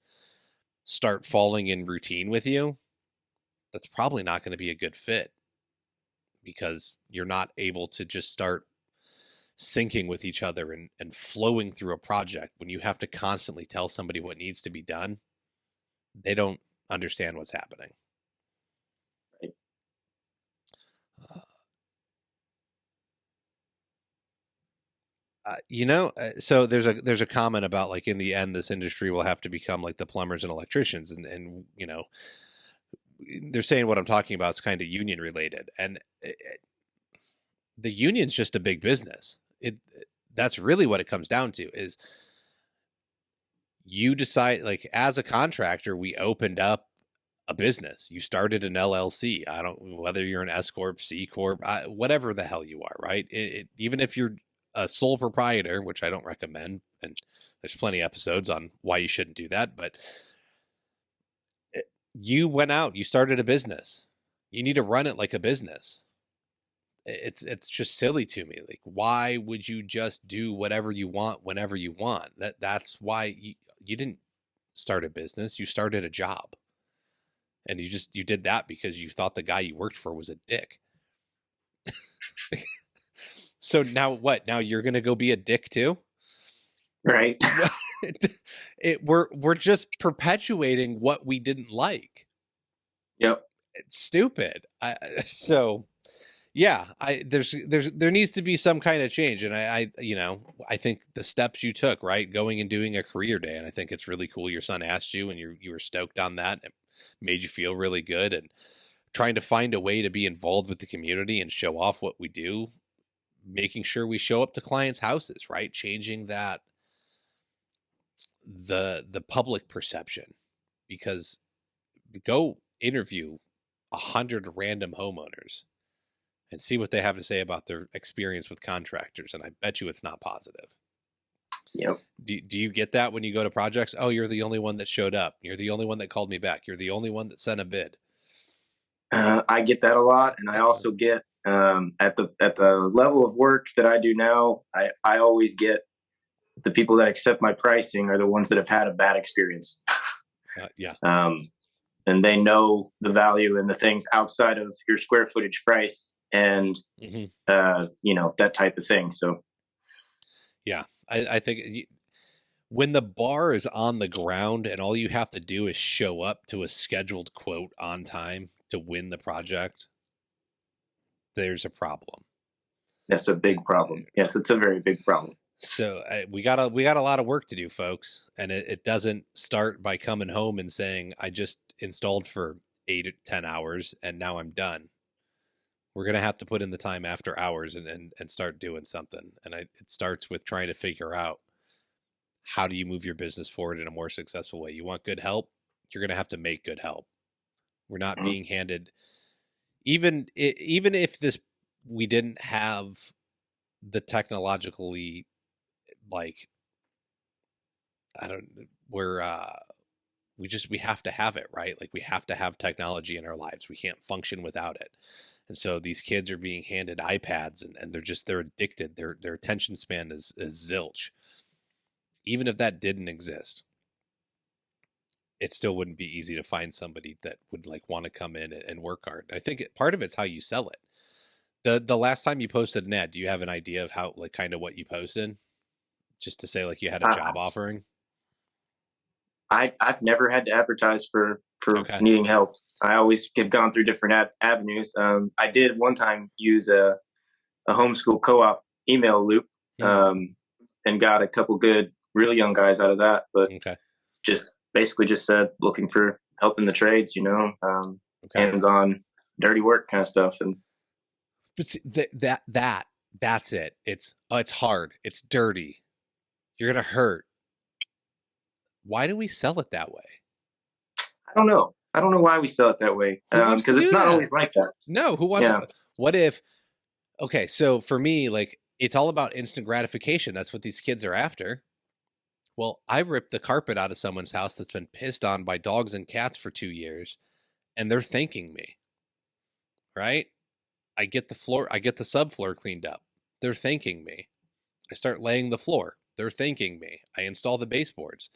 start falling in routine with you, that's probably not going to be a good fit because you're not able to just start syncing with each other and flowing through a project. When you have to constantly tell somebody what needs to be done, they don't understand what's happening. Right. So there's a comment about like in the end this industry will have to become like the plumbers and electricians, and they're saying what I'm talking about is kind of union related, and the union's just a big business. That's really what it comes down to is you decide, like as a contractor we opened up a business. You started an LLC. I don't, whether you're an S corp, C corp, whatever the hell you are, right? Even if you're a sole proprietor, which I don't recommend, and there's plenty of episodes on why you shouldn't do that, but you went out, you started a business. You need to run it like a business. It's just silly to me. Like, why would you just do whatever you want whenever you want? That's why you didn't start a business. You started a job. And you did that because you thought the guy you worked for was a dick. So now what? Now you're gonna go be a dick too? Right. We're just perpetuating what we didn't like. Yep. It's stupid. So yeah, there needs to be some kind of change, and I think the steps you took, right, going and doing a career day, and I think it's really cool. Your son asked you, and you were stoked on that. It made you feel really good, and trying to find a way to be involved with the community and show off what we do, making sure we show up to clients' houses, right? Changing that the public perception, because go interview 100 random homeowners and see what they have to say about their experience with contractors, and I bet you it's not positive. Yep. Do you get that when you go to projects? Oh, you're the only one that showed up. You're the only one that called me back. You're the only one that sent a bid. I get that a lot, and I also get at the level of work that I do now. I always get the people that accept my pricing are the ones that have had a bad experience. Yeah. And they know the value and the things outside of your square footage price, and that type of thing. So yeah, I think when the bar is on the ground and all you have to do is show up to a scheduled quote on time to win the project, there's a problem. that's a big problem. Yes, it's a very big problem. So we got a lot of work to do, folks, and it doesn't start by coming home and saying I just installed for 8 or 10 hours and now I'm done. We're gonna have to put in the time after hours and start doing something. And it starts with trying to figure out how do you move your business forward in a more successful way. You want good help, you're gonna have to make good help. We're not being handed, even if this we didn't have the technologically, like, I don't, we're we have to have it, right? Like we have to have technology in our lives. We can't function without it. And so these kids are being handed iPads and they're addicted. Their attention span is zilch. Even if that didn't exist, it still wouldn't be easy to find somebody that would like want to come in and work hard. And I think part of it's how you sell it. The last time you posted an ad, do you have an idea of how, like, kind of what you posted? Just to say, like, you had a Uh, job offering? I've never had to advertise for Okay. needing help. I always have gone through different avenues. I did one time use a homeschool co-op email loop, Hmm. um, and got a couple good, real young guys out of that. But Okay. just basically just said looking for help in the trades, Okay. hands-on, dirty work kind of stuff. And But see, that's it. It's hard. It's dirty. You're gonna hurt. Why do we sell it that way? I don't know. I don't know why we sell it that way. Who wants to Because it's do not that? always like that. No, who wants Yeah. to? What if? Okay, so for me, like, it's all about instant gratification. That's what these kids are after. Well, I ripped the carpet out of someone's house that's been pissed on by dogs and cats for 2 years, and they're thanking me, right? I get the subfloor cleaned up. They're thanking me. I start laying the floor. They're thanking me. I install the baseboards.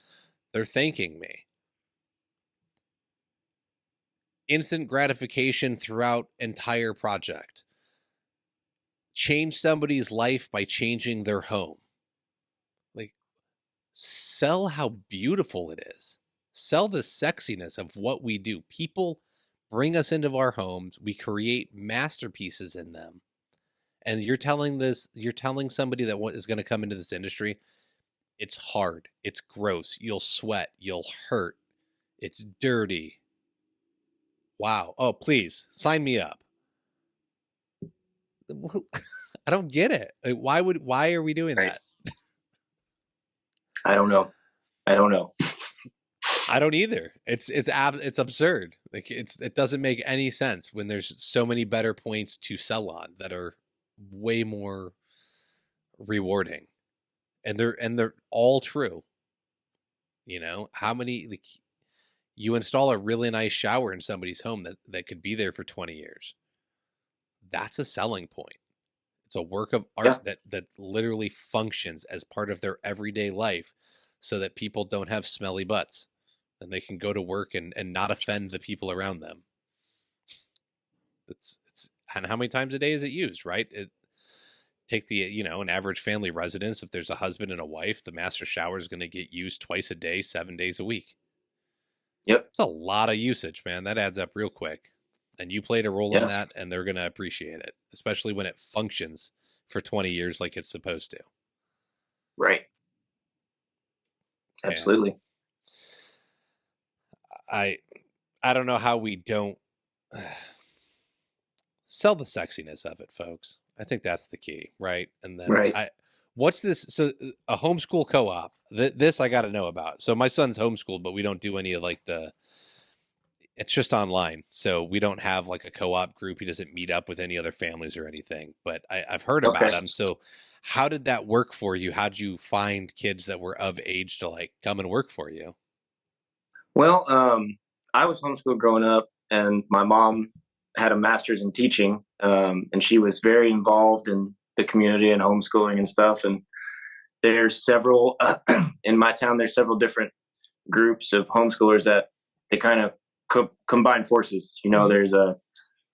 They're thanking me. Instant gratification throughout entire project. Change somebody's life by changing their home. Like, sell how beautiful it is. Sell the sexiness of what we do. People bring us into our homes. We create masterpieces in them. And you're telling somebody that what is going to come into this industry, it's hard, it's gross, you'll sweat, you'll hurt, it's dirty. Wow. Oh, please sign me up. I don't get it. Like, why are we doing Right. that? I don't know. I don't know. I don't either. It's absurd. Like, it doesn't make any sense when there's so many better points to sell on that are way more rewarding, and they're all true. How many, like, you install a really nice shower in somebody's home that could be there for 20 years. That's a selling point. It's a work of Yeah. art that literally functions as part of their everyday life so that people don't have smelly butts and they can go to work and not offend the people around them. It's and how many times a day is it used, right? Take an average family residence. If there's a husband and a wife, the master shower is going to get used twice a day, 7 days a week. Yep. It's a lot of usage, man. That adds up real quick. And you played a role in Yeah. that, and they're going to appreciate it, especially when it functions for 20 years like it's supposed to. Right. Man, Absolutely. I I don't know how we don't sell the sexiness of it, folks. I think that's the key, right? And then Right. what's this? So a homeschool co-op. This I got to know about. So my son's homeschooled, but we don't do any of, like, it's just online. So we don't have, like, a co-op group. He doesn't meet up with any other families or anything, but I've heard Okay. about him. So how did that work for you? How'd you find kids that were of age to, like, come and work for you? Well, I was homeschooled growing up, and my mom had a master's in teaching, and she was very involved in the community and homeschooling and stuff. And there's several in my town. There's several different groups of homeschoolers that they kind of combine forces. There's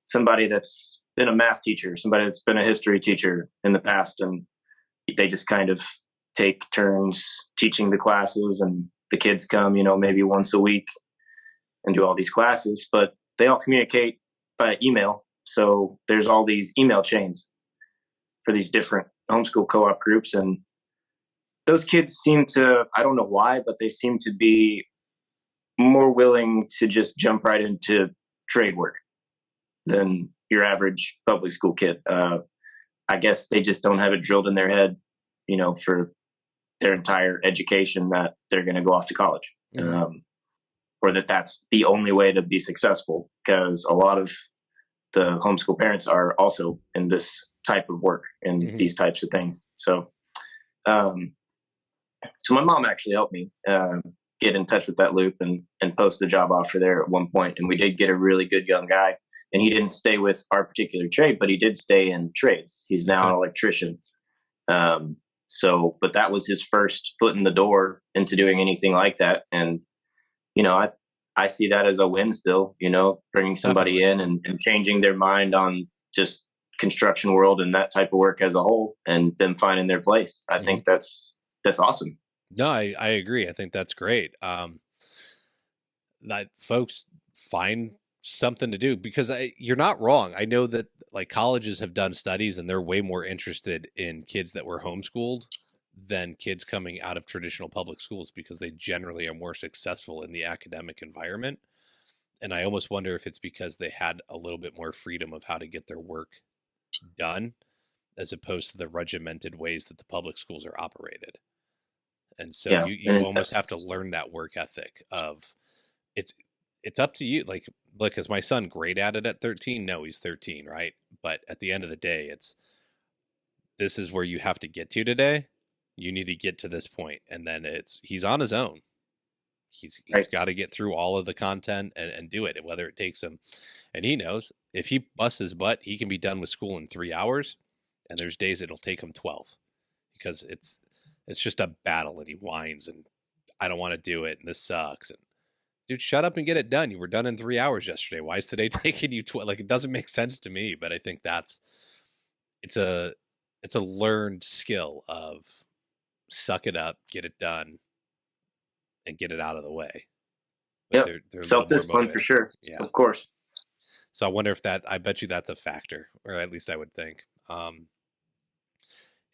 somebody that's been a math teacher, somebody that's been a history teacher in the past, and they just kind of take turns teaching the classes, and the kids come, maybe once a week and do all these classes, but they all communicate by email. So there's all these email chains for these different homeschool co-op groups. And those kids seem to, I don't know why, but they seem to be more willing to just jump right into trade work than your average public school kid. I guess they just don't have it drilled in their head, for their entire education that they're going to go off to college. Mm-hmm. Or that's the only way to be successful, because a lot of the homeschool parents are also in this type of work and Mm-hmm. these types of things. So my mom actually helped me get in touch with that loop and post the job offer there at one point. And we did get a really good young guy, and he didn't stay with our particular trade, but he did stay in trades. He's now an electrician. But that was his first foot in the door into doing anything like that. And, I see that as a win still, bringing somebody in and changing their mind on just construction world and that type of work as a whole, and them finding their place. I think that's awesome. No, I agree. I think that's great. That folks find something to do, because you're not wrong. I know that like colleges have done studies and they're way more interested in kids that were homeschooled than kids coming out of traditional public schools, because they generally are more successful in the academic environment. And I almost wonder if it's because they had a little bit more freedom of how to get their work done, as opposed to the regimented ways that the public schools are operated. And so Yeah, you almost have to learn that work ethic of it's it's up to you. Like, is my son great at it at 13? No, he's 13, right? But at the end of the day, it's this is where you have to get to today. You need to get to this point, and then he's on his own. He's right. got to get through all of the content and do it, whether it takes him. And he knows if he busts his butt, he can be done with school in 3 hours. And there's days it'll take him 12, because it's just a battle, and he whines and I don't want to do it and this sucks. And dude, shut up and get it done. You were done in 3 hours yesterday. Why is today taking you 12? Like, it doesn't make sense to me, but I think it's a it's a learned skill of suck it up, get it done, and get it out of the way. But Yep. they're a little more Self-discipline for motivated. sure. Yeah. Of course. So I wonder if I bet you that's a factor, or at least I would think.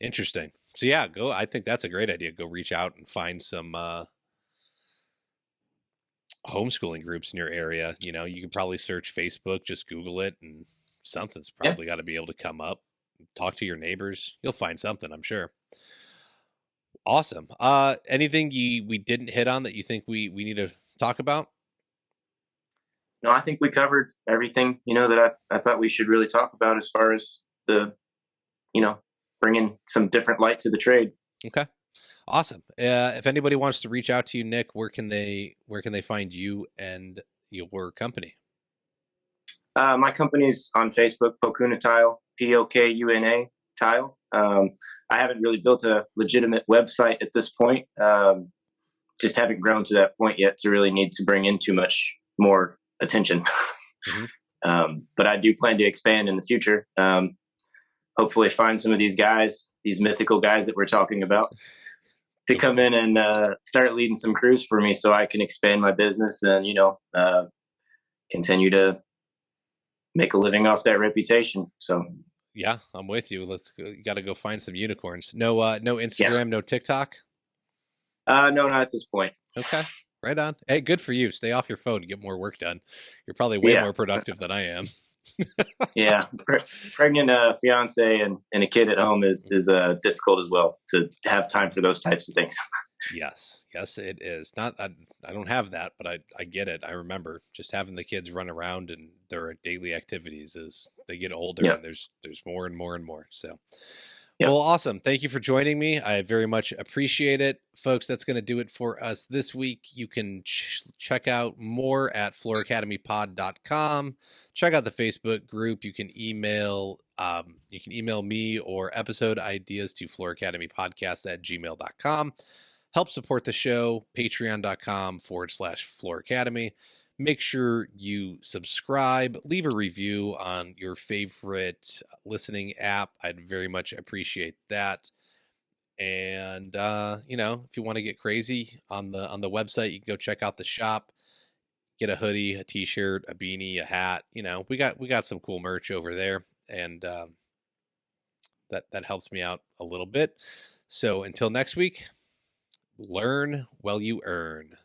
Interesting. So yeah, go. I think that's a great idea. Go reach out and find some homeschooling groups in your area. You know, you can probably search Facebook, just Google it, and something's probably got to be able to come up. Talk to your neighbors. You'll find something, I'm sure. Awesome. Anything we didn't hit on that you think we need to talk about? No, I think we covered everything, that I thought we should really talk about as far as the, bringing some different light to the trade. Okay. Awesome. If anybody wants to reach out to you, Nick, where can they find you and your company? My company's on Facebook, Pokuna Tile, Pokuna Tile. I haven't really built a legitimate website at this point. Just haven't grown to that point yet to really need to bring in too much more attention. But I do plan to expand in the future. Hopefully find some of these guys, these mythical guys that we're talking about, to come in and start leading some crews for me so I can expand my business and, continue to make a living off that reputation. So yeah, I'm with you. You got to go find some unicorns. No Instagram, no TikTok. No, not at this point. Okay. Right on. Hey, good for you. Stay off your phone and get more work done. You're probably way more productive than I am. Yeah. Pregnant fiance and a kid at home is difficult as well, to have time for those types of things. Yes, it is. Not I don't have that, but I get it. I remember just having the kids run around and their daily activities as they get older, and there's more and more and more. So well, awesome. Thank you for joining me. I very much appreciate it. Folks, that's going to do it for us this week. You can check out more at flooracademypod.com. Check out the Facebook group. You can email me or episode ideas to flooracademypodcast@gmail.com. Help support the show, patreon.com/flooracademy. Make sure you subscribe, leave a review on your favorite listening app. I'd very much appreciate that. And if you want to get crazy on the website, you can go check out the shop. Get a hoodie, a t-shirt, a beanie, a hat. We got some cool merch over there, and that helps me out a little bit. So until next week, learn while you earn.